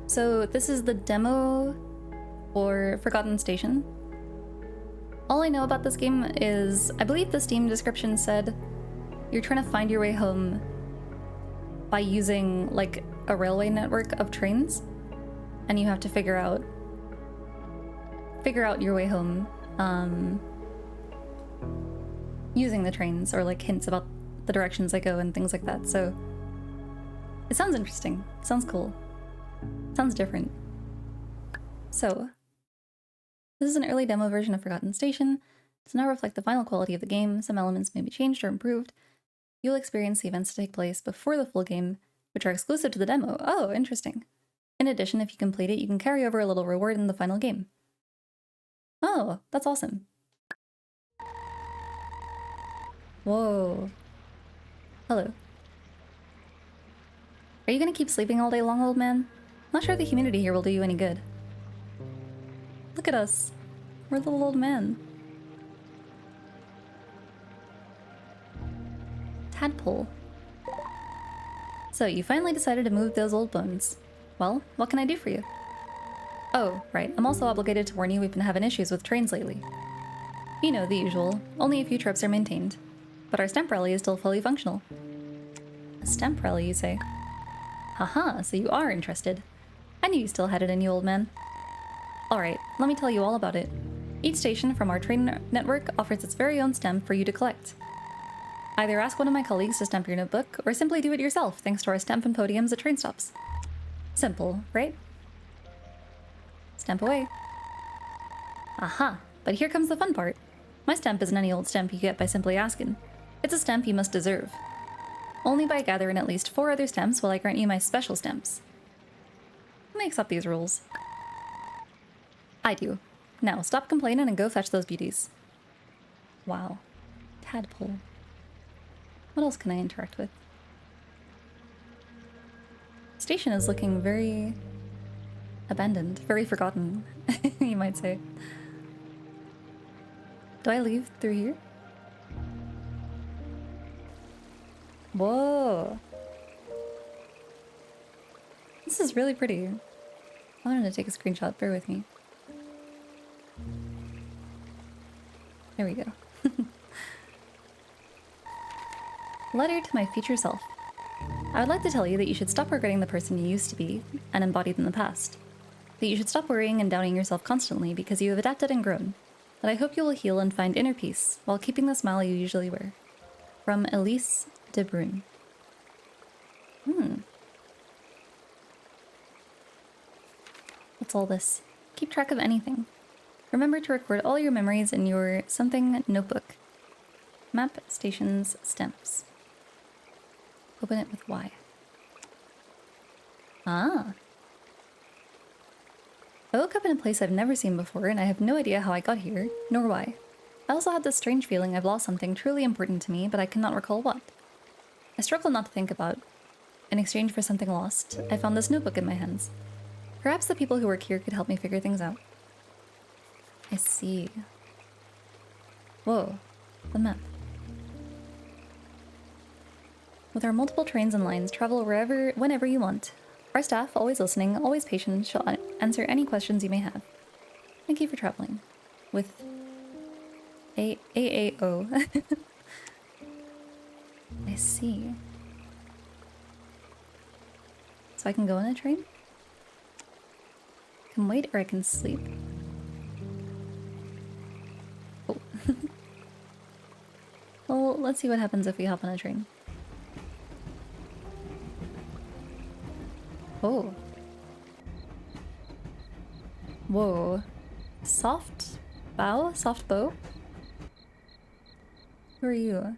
So this is the demo for Forgotten Station. All I know about this game is, I believe the Steam description said you're trying to find your way home by using like a railway network of trains, and you have to figure out your way home using the trains, or like hints about the directions they go and things like that. So it sounds interesting, sounds cool, sounds different. So this is an early demo version of Forgotten Station. It does not reflect the final quality of the game. Some elements may be changed or improved. You'll experience the events to take place before the full game, which are exclusive to the demo. Oh, interesting. In addition, if you complete it, you can carry over a little reward in the final game. Oh, that's awesome. Whoa. Hello. Are you gonna keep sleeping all day long, old man? Not sure the humidity here will do you any good. Look at us. We're a little old man. Tadpole. So, you finally decided to move those old bones. Well, what can I do for you? Oh, right. I'm also obligated to warn you we've been having issues with trains lately. You know, the usual. Only a few trips are maintained. But our stamp rally is still fully functional. A stamp rally, you say? Haha, so you are interested. I knew you still had it in you, old man. Alright, let me tell you all about it. Each station from our train network offers its very own stamp for you to collect. Either ask one of my colleagues to stamp your notebook, or simply do it yourself thanks to our stamp and podiums at train stops. Simple, right? Stamp away. Aha, but here comes the fun part. My stamp isn't any old stamp you get by simply asking. It's a stamp you must deserve. Only by gathering at least 4 other stamps will I grant you my special stamps. Who makes up these rules? I do. Now, stop complaining and go fetch those beauties. Wow. Tadpole. What else can I interact with? Station is looking very abandoned, very forgotten, you might say. Do I leave through here? Whoa. This is really pretty. I wanted to take a screenshot, bear with me. There we go. Letter to my future self. I would like to tell you that you should stop regretting the person you used to be and embodied in the past. That you should stop worrying and doubting yourself constantly because you have adapted and grown. That I hope you will heal and find inner peace while keeping the smile you usually wear. From Elise de Bruyne. What's all this? Keep track of anything. Remember to record all your memories in your something notebook. Map, stations, stamps. Open it with Y. Ah. I woke up in a place I've never seen before, and I have no idea how I got here, nor why. I also had this strange feeling I've lost something truly important to me, but I cannot recall what. I struggle not to think about. In exchange for something lost, I found this notebook in my hands. Perhaps the people who work here could help me figure things out. I see. Whoa. The map. With our multiple trains and lines, travel whenever you want. Our staff, always listening, always patient, shall answer any questions you may have. Thank you for traveling. With AAO. I see. So I can go on a train? I can wait or I can sleep. Oh. Well, let's see what happens if we hop on a train. Oh. Whoa. Soft bow? Soft bow? Who are you?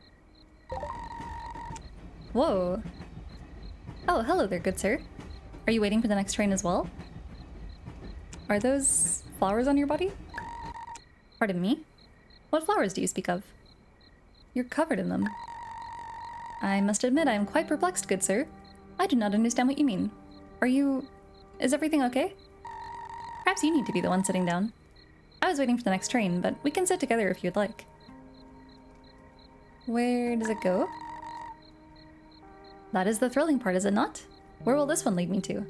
Whoa. Oh, hello there, good sir. Are you waiting for the next train as well? Are those flowers on your body? Pardon me? What flowers do you speak of? You're covered in them. I must admit I am quite perplexed, good sir. I do not understand what you mean. Is everything okay? Perhaps you need to be the one sitting down. I was waiting for the next train, but we can sit together if you'd like. Where does it go? That is the thrilling part, is it not? Where will this one lead me to?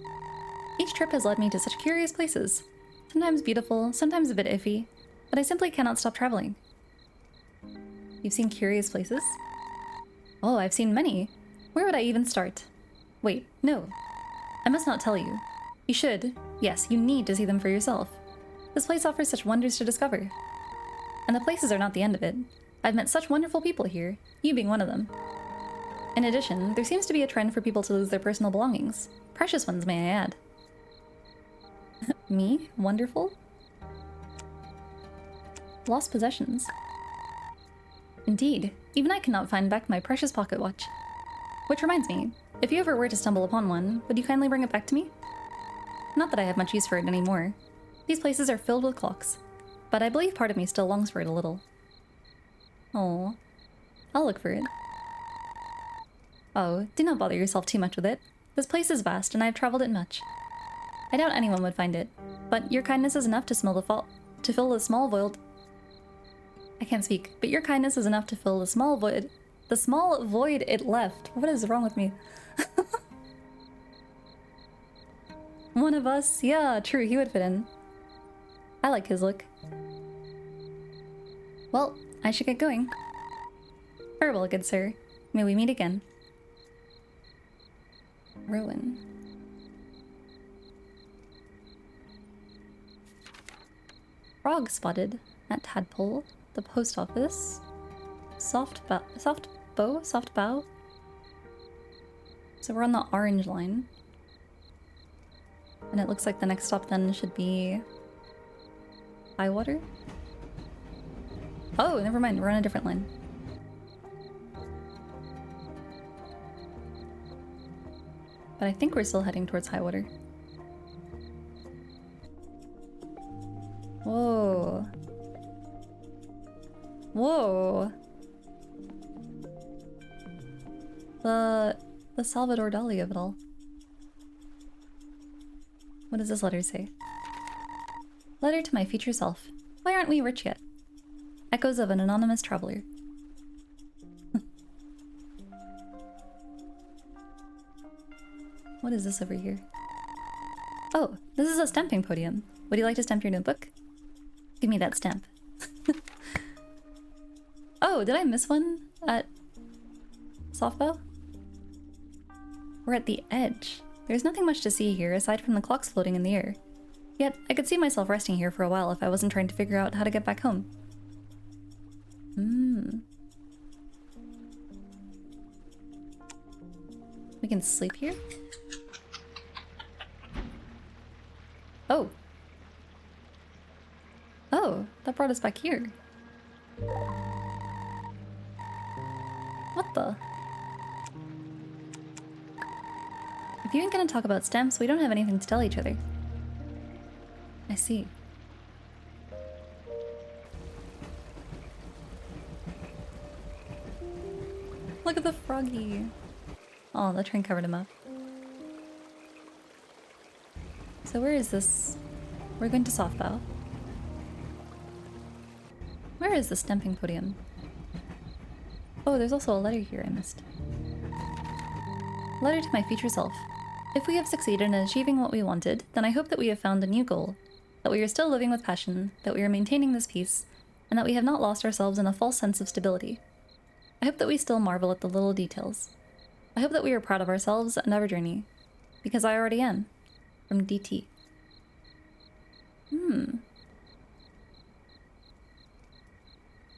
Each trip has led me to such curious places. Sometimes beautiful, sometimes a bit iffy, but I simply cannot stop traveling. You've seen curious places? Oh, I've seen many. Where would I even start? Wait, no. I must not tell you. You should. Yes, you need to see them for yourself. This place offers such wonders to discover. And the places are not the end of it. I've met such wonderful people here, you being one of them. In addition, there seems to be a trend for people to lose their personal belongings. Precious ones, may I add. Me? Wonderful? Lost possessions. Indeed, even I cannot find back my precious pocket watch. Which reminds me, if you ever were to stumble upon one, would you kindly bring it back to me? Not that I have much use for it anymore. These places are filled with clocks, but I believe part of me still longs for it a little. Oh, I'll look for it. Oh, do not bother yourself too much with it. This place is vast, and I have traveled it much. I doubt anyone would find it, but your kindness is enough to fill the small void. I can't speak, but your kindness is enough to fill the small void it left. What is wrong with me? One of us? Yeah, true, he would fit in. I like his look. Well, I should get going. Farewell, good sir. May we meet again. Rowan. Frog spotted at Tadpole, the post office. Soft bow. So we're on the orange line. And it looks like the next stop then should be Highwater? Oh, never mind, we're on a different line. But I think we're still heading towards Highwater. Whoa. Whoa. The Salvador Dali of it all. What does this letter say? Letter to my future self. Why aren't we rich yet? Echoes of an anonymous traveler. What is this over here? Oh, this is a stamping podium. Would you like to stamp your notebook? Give me that stamp. Oh, did I miss one at Softbow? We're at the edge. There's nothing much to see here aside from the clocks floating in the air. Yet, I could see myself resting here for a while if I wasn't trying to figure out how to get back home. We can sleep here? Oh. Oh, that brought us back here. What the? If you ain't gonna talk about stamps, we don't have anything to tell each other. I see. Look at the froggy. Oh, the train covered him up. So where is this? We're going to Softbow. Where is the stamping podium? Oh, there's also a letter here I missed. Letter to my future self. If we have succeeded in achieving what we wanted, then I hope that we have found a new goal, that we are still living with passion, that we are maintaining this peace, and that we have not lost ourselves in a false sense of stability. I hope that we still marvel at the little details. I hope that we are proud of ourselves and our journey, because I already am. From DT.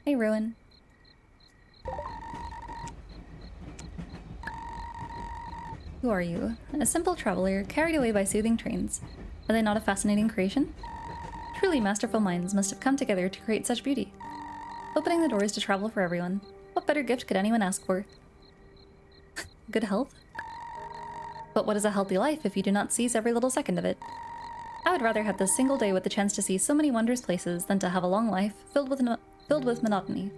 Hey, Rowan. Who are you? A simple traveler, carried away by soothing trains. Are they not a fascinating creation? Truly masterful minds must have come together to create such beauty. Opening the doors to travel for everyone. What better gift could anyone ask for? Good health? But what is a healthy life if you do not seize every little second of it? I would rather have this single day with the chance to see so many wondrous places than to have a long life filled with monotony.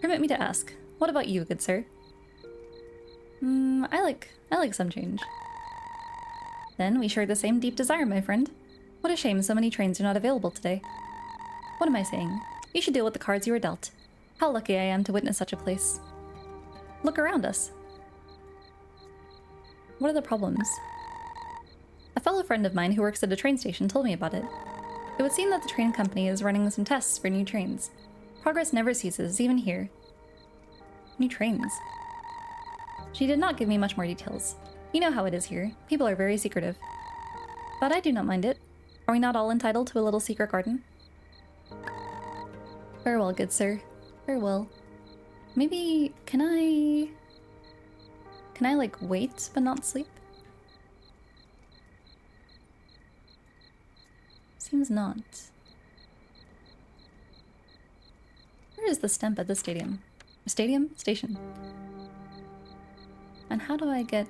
Permit me to ask, what about you, good sir? I like some change. Then we share the same deep desire, my friend. What a shame so many trains are not available today. What am I saying? You should deal with the cards you were dealt. How lucky I am to witness such a place. Look around us. What are the problems? A fellow friend of mine who works at a train station told me about it. It would seem that the train company is running some tests for new trains. Progress never ceases, even here. New trains. She did not give me much more details. You know how it is here. People are very secretive. But I do not mind it. Are we not all entitled to a little secret garden? Farewell, good sir. Farewell. Maybe... Can I, like, wait but not sleep? Seems not. Where is the stamp at this stadium? Stadium? Station. And how do I get...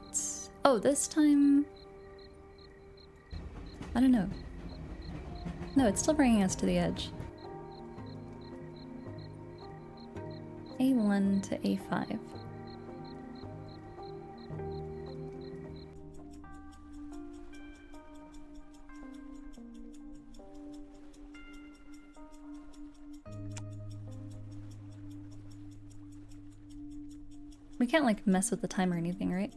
Oh, this time... I don't know. No, it's still bringing us to the edge. A1 to A5. We can't, like, mess with the time or anything, right?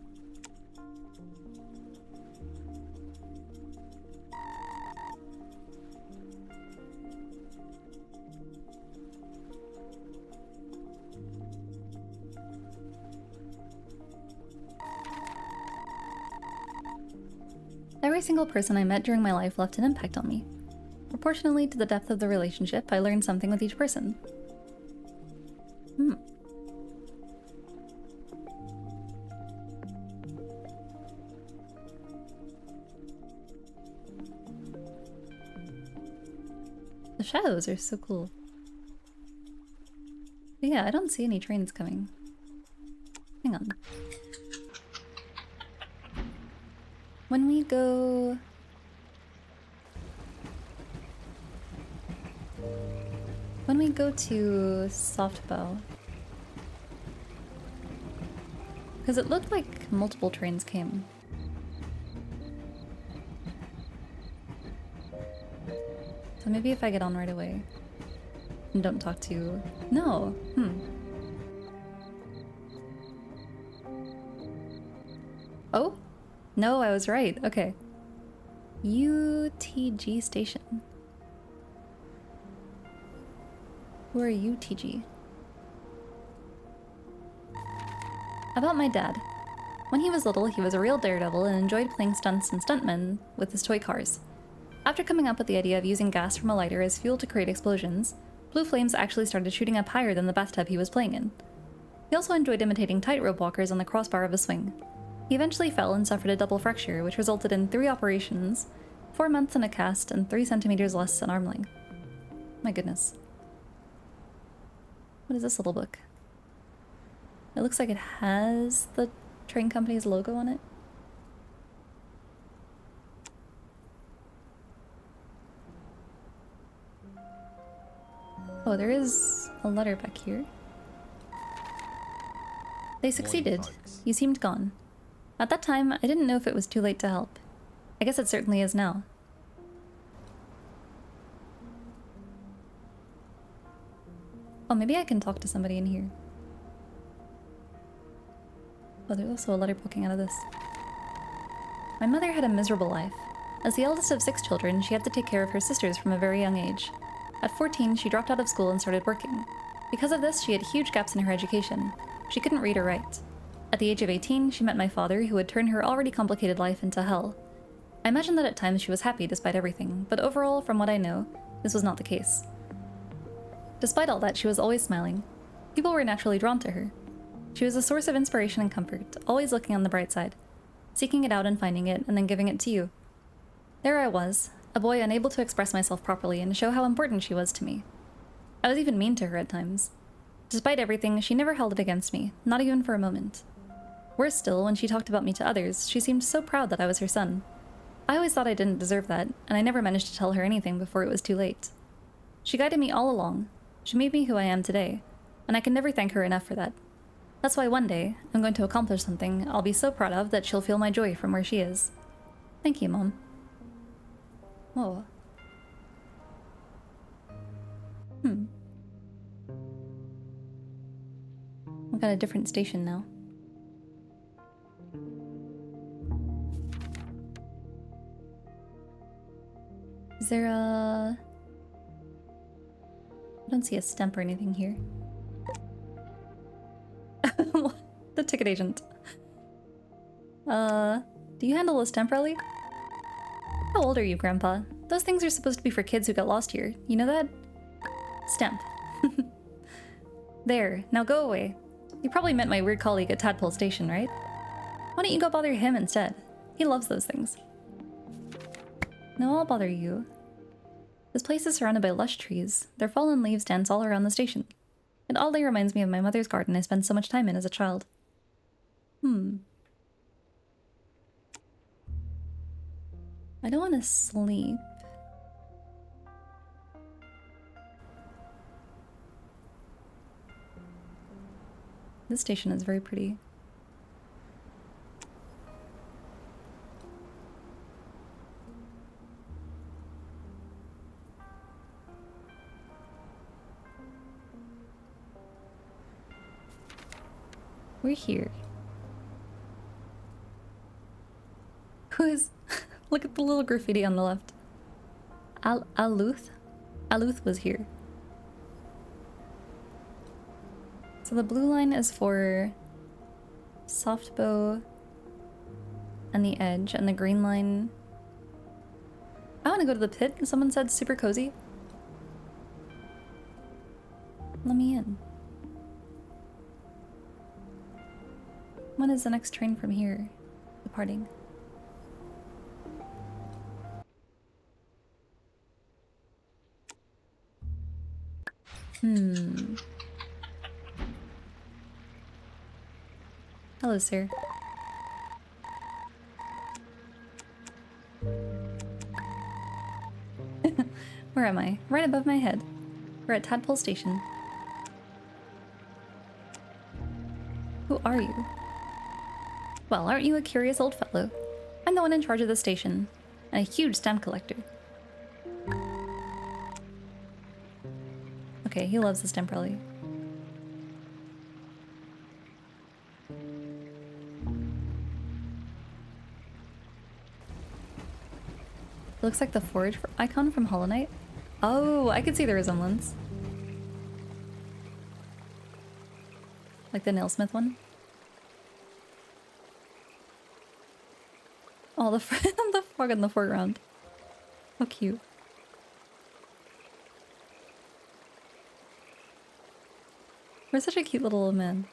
Every single person I met during my life left an impact on me. Proportionally to the depth of the relationship, I learned something with each person. The shadows are so cool. But yeah, I don't see any trains coming. Hang on. When we go... When we go to Softbow... Because it looked like multiple trains came. So maybe if I get on right away and don't talk to... No! Oh? No, I was right. Okay. UTG station. Who are UTG? About my dad. When he was little, he was a real daredevil and enjoyed playing stunts and stuntmen with his toy cars. After coming up with the idea of using gas from a lighter as fuel to create explosions, blue flames actually started shooting up higher than the bathtub he was playing in. He also enjoyed imitating tightrope walkers on the crossbar of a swing. He eventually fell and suffered a double fracture, which resulted in 3 operations, 4 months in a cast, and 3 centimeters less in arm length. My goodness. What is this little book? It looks like it has the train company's logo on it. Oh, there is a letter back here. They succeeded. You seemed gone. At that time, I didn't know if it was too late to help. I guess it certainly is now. Oh, maybe I can talk to somebody in here. Oh, there's also a letter poking out of this. My mother had a miserable life. As the eldest of 6 children, she had to take care of her sisters from a very young age. At 14, she dropped out of school and started working. Because of this, she had huge gaps in her education. She couldn't read or write. At the age of 18, she met my father, who would turn her already complicated life into hell. I imagine that at times she was happy despite everything, but overall, from what I know, this was not the case. Despite all that, she was always smiling. People were naturally drawn to her. She was a source of inspiration and comfort, always looking on the bright side, seeking it out and finding it, and then giving it to you. There I was, a boy unable to express myself properly and show how important she was to me. I was even mean to her at times. Despite everything, she never held it against me, not even for a moment. Worse still, when she talked about me to others, she seemed so proud that I was her son. I always thought I didn't deserve that, and I never managed to tell her anything before it was too late. She guided me all along. She made me who I am today, and I can never thank her enough for that. That's why one day, I'm going to accomplish something I'll be so proud of that she'll feel my joy from where she is. Thank you, Mom. Oh. I've got a different station now. Is there a... I don't see a stamp or anything here. What? The ticket agent. Do you handle a stamp rally? How old are you, Grandpa? Those things are supposed to be for kids who got lost here. You know that? Stamp. There, now go away. You probably meant my weird colleague at Tadpole Station, right? Why don't you go bother him instead? He loves those things. No, I'll bother you. This place is surrounded by lush trees. Their fallen leaves dance all around the station. It oddly reminds me of my mother's garden I spent so much time in as a child. I don't want to sleep. This station is very pretty. We're here. Who is... Look at the little graffiti on the left. Aluth? Aluth was here. So the blue line is for soft bow and the edge, and the green line... I want to go to the pit. Someone said super cozy. Let me in. When is the next train from here departing? Hello, sir. Where am I? Right above my head. We're at Tadpole Station. Who are you? Well, aren't you a curious old fellow? I'm the one in charge of the station, and a huge stamp collector. Okay, he loves the stamp rally. Looks like the forge icon from Hollow Knight. Oh, I could see the resemblance. Like the nailsmith one. Oh, the frog in the foreground. How cute. We're such a cute little old man.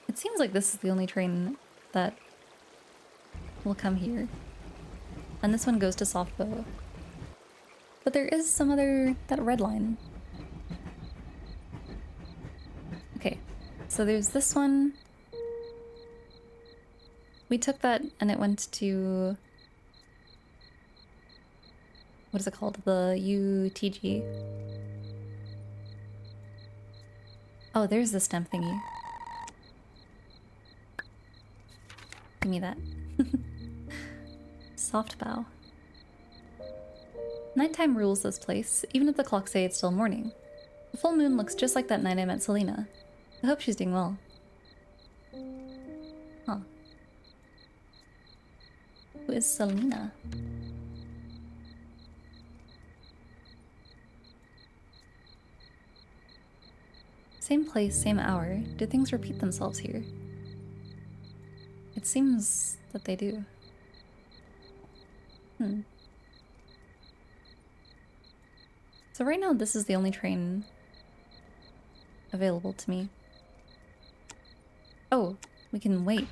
It seems like this is the only train that will come here. And this one goes to Softbow. But there is some other... that red line. Okay, so there's this one. We took that and it went to... what is it called? The UTG. Oh, there's the stamp thingy. Give me that. Soft bow. Nighttime rules this place, even if the clocks say it's still morning. The full moon looks just like that night I met Selena. I hope she's doing well. Huh. Who is Selena? Same place, same hour. Do things repeat themselves here? It seems that they do. So right now this is the only train available to me. Oh, we can wait.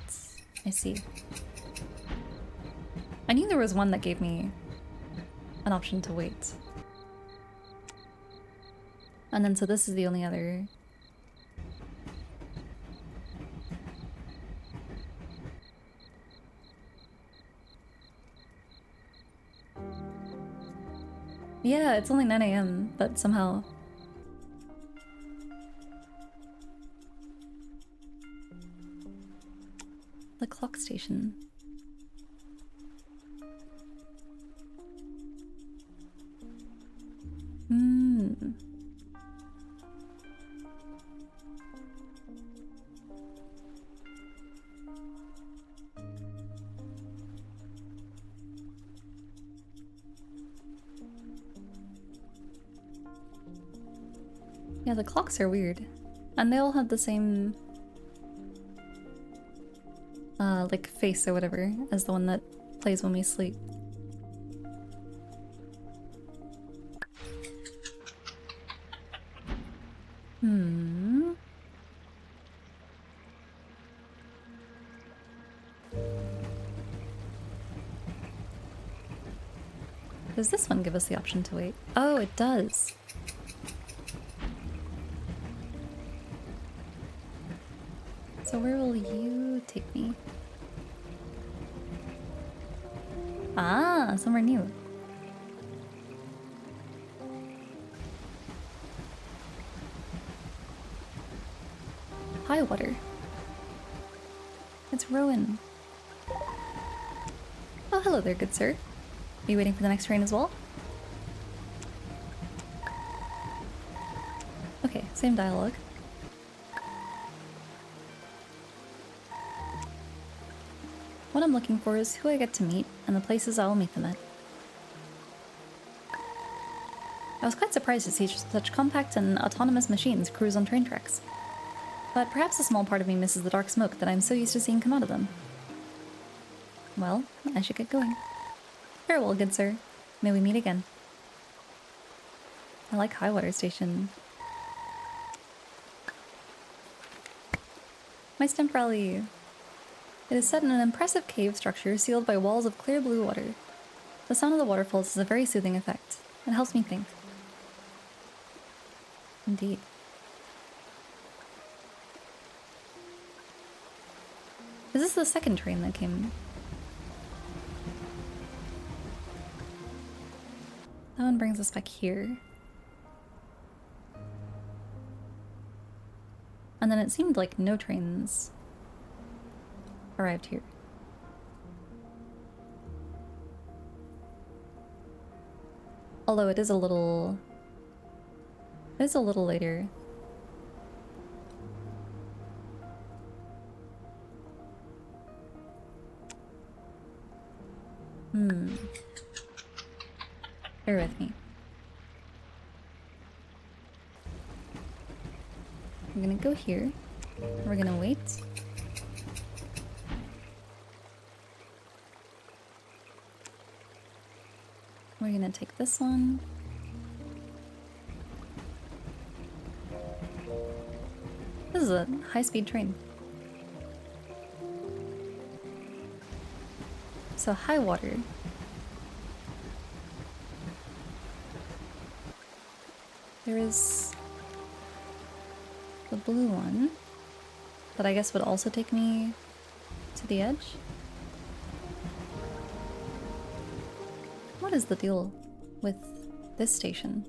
I see. I knew there was one that gave me an option to wait. And then so this is the only other... Yeah, it's only 9 AM, but somehow... The clock station. Yeah, the clocks are weird. And they all have the same like face or whatever as the one that plays when we sleep. Does this one give us the option to wait? Oh, it does. So where will you take me? Ah, somewhere new. High water. It's Rowan. Oh, hello there, good sir. Are you waiting for the next train as well? Okay, same dialogue. What I'm looking for is who I get to meet and the places I will meet them at. I was quite surprised to see such compact and autonomous machines cruise on train tracks. But perhaps a small part of me misses the dark smoke that I'm so used to seeing come out of them. Well, I should get going. Farewell, good sir. May we meet again. I like Highwater Station. My stamp rally. It is set in an impressive cave structure sealed by walls of clear blue water. The sound of the waterfalls has a very soothing effect. It helps me think. Indeed. Is this the second train that came? That one brings us back here. And then it seemed like no trains arrived here. Although it is a little later. Bear with me. I'm gonna go here. We're gonna wait. We're gonna take this one. This is a high-speed train. So high water. There is the blue one that I guess would also take me to the edge. What is the deal with this station?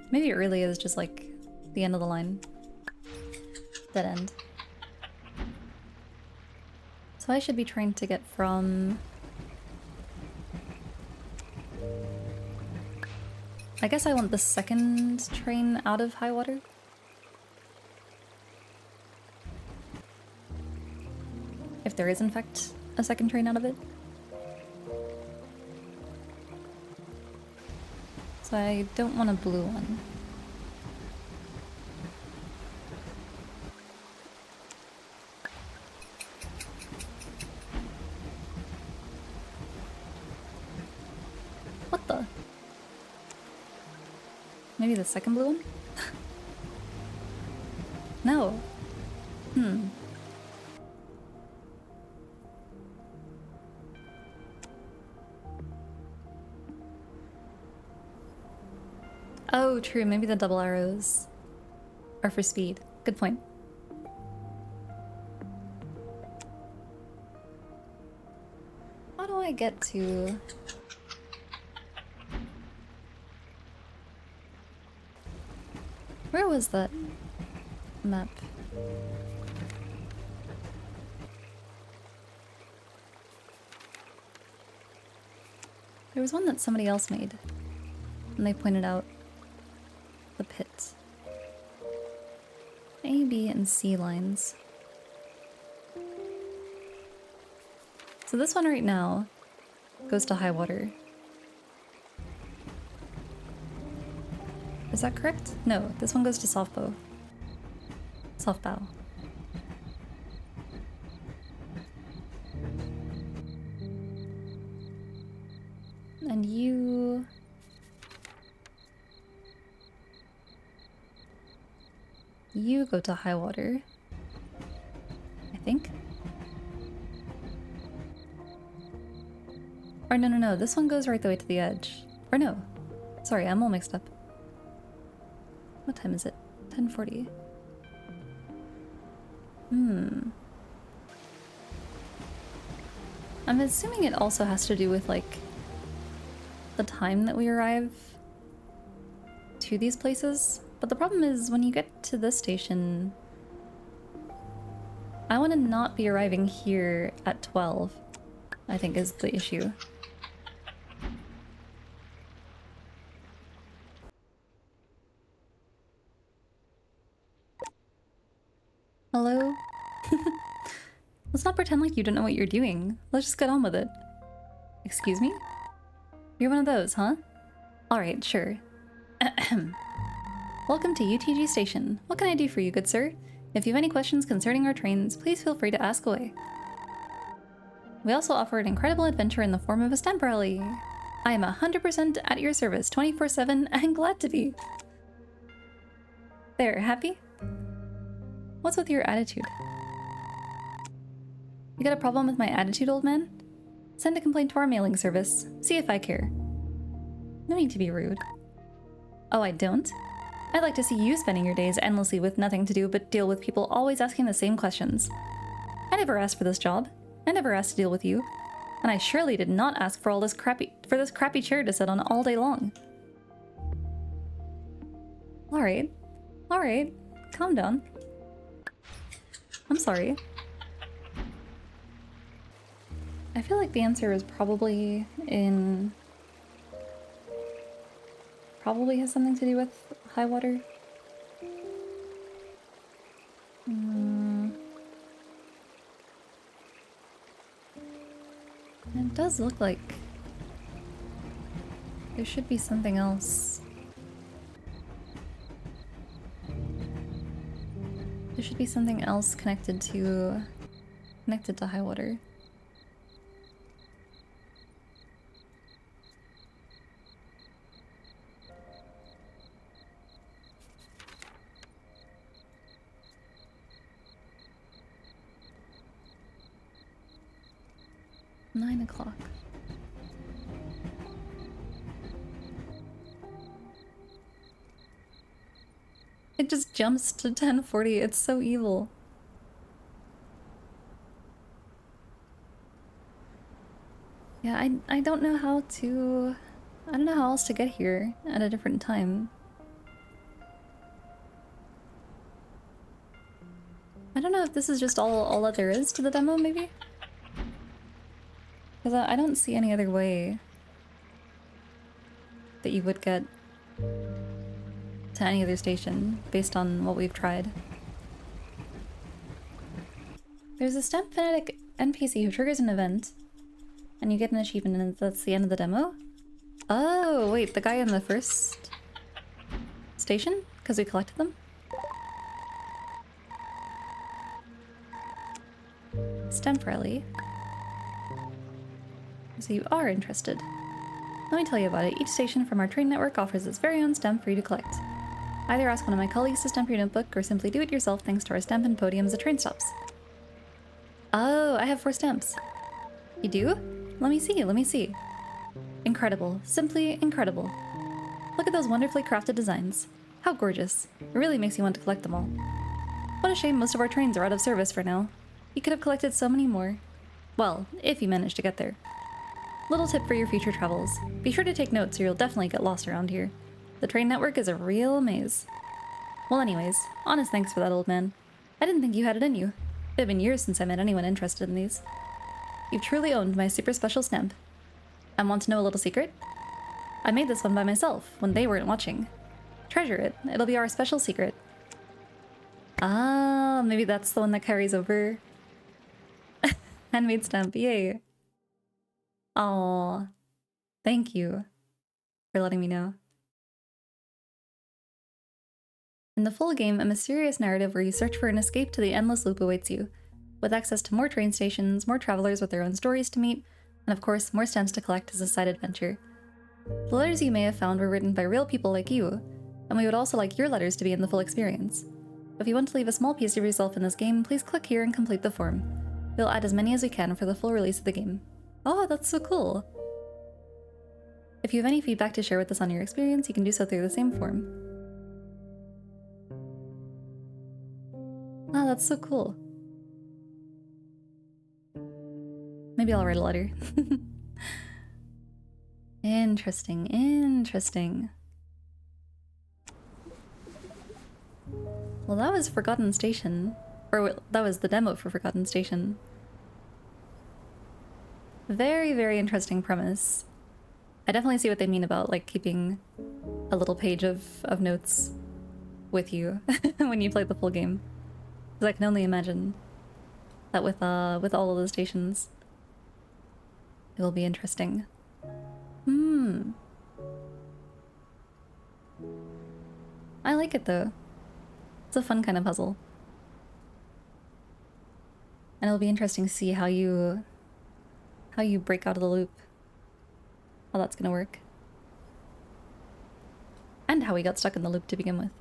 Maybe it really is just like the end of the line. Dead end. So I should be trying to get from... I guess I want the second train out of high water. If there is in fact a second train out of it. So I don't want a blue one. What the? Maybe the second blue one? No. Oh, true. Maybe the double arrows are for speed. Good point. How do I get to... Where was that map? There was one that somebody else made, and they pointed out the pit. A, B, and C lines. So this one right now goes to high water. Is that correct? No, this one goes to soft bow. Soft bow. And you... You go to high water. I think. Or no, this one goes right the way to the edge. Or no. Sorry, I'm all mixed up. What time is it? 10:40. I'm assuming it also has to do with, like, the time that we arrive to these places. But the problem is, when you get to this station, I want to not be arriving here at 12, I think is the issue. Hello? Let's not pretend like you don't know what you're doing. Let's just get on with it. Excuse me? You're one of those, huh? Alright, sure. Welcome to UTG Station. What can I do for you, good sir? If you have any questions concerning our trains, please feel free to ask away. We also offer an incredible adventure in the form of a stamp rally. I am 100% at your service 24/7 and glad to be. There, happy? What's with your attitude? You got a problem with my attitude, old man? Send a complaint to our mailing service. See if I care. No need to be rude. Oh, I don't? I'd like to see you spending your days endlessly with nothing to do but deal with people always asking the same questions. I never asked for this job. I never asked to deal with you. And I surely did not ask for this crappy chair to sit on all day long. Alright. Alright. Calm down. I'm sorry. I feel like the answer is probably in... Probably has something to do with high water. It does look like there should be something else. There should be something else connected to high water. Nine o'clock. It just jumps to 10:40. It's so evil. Yeah, I don't know how to... I don't know how else to get here at a different time. I don't know if this is just all that there is to the demo, maybe? Because I don't see any other way that you would get to any other station based on what we've tried. There's a stamp fanatic NPC who triggers an event, and you get an achievement, and that's the end of the demo? Oh, wait, the guy in the first station? Because we collected them? Stamp rally. So you are interested. Let me tell you about it. Each station from our train network offers its very own stamp for you to collect. Either ask one of my colleagues to stamp your notebook, or simply do it yourself thanks to our stamp and podiums at train stops. Oh, I have 4 stamps. You do? Let me see. Incredible. Simply incredible. Look at those wonderfully crafted designs. How gorgeous. It really makes you want to collect them all. What a shame most of our trains are out of service for now. You could have collected so many more. Well, if you manage to get there. Little tip for your future travels. Be sure to take notes or you'll definitely get lost around here. The train network is a real maze. Well anyways, honest thanks for that, old man. I didn't think you had it in you. It had been years since I met anyone interested in these. You've truly owned my super special stamp. And want to know a little secret? I made this one by myself when they weren't watching. Treasure it. It'll be our special secret. Ah, maybe that's the one that carries over. Handmade stamp, yay. Oh, thank you for letting me know. In the full game, a mysterious narrative where you search for an escape to the endless loop awaits you, with access to more train stations, more travelers with their own stories to meet, and of course, more stamps to collect as a side adventure. The letters you may have found were written by real people like you, and we would also like your letters to be in the full experience. If you want to leave a small piece of yourself in this game, please click here and complete the form. We'll add as many as we can for the full release of the game. Oh, that's so cool! If you have any feedback to share with us on your experience, you can do so through the same form. Oh, that's so cool. Maybe I'll write a letter. Interesting, interesting. Well, that was Forgotten Station. Or that was the demo for Forgotten Station. Very, very interesting premise. I definitely see what they mean about, like, keeping a little page of notes with you when you play the full game. Because I can only imagine that with all of the stations, it will be interesting. I like it though. It's a fun kind of puzzle. And it'll be interesting to see how you break out of the loop. How that's gonna work. And how we got stuck in the loop to begin with.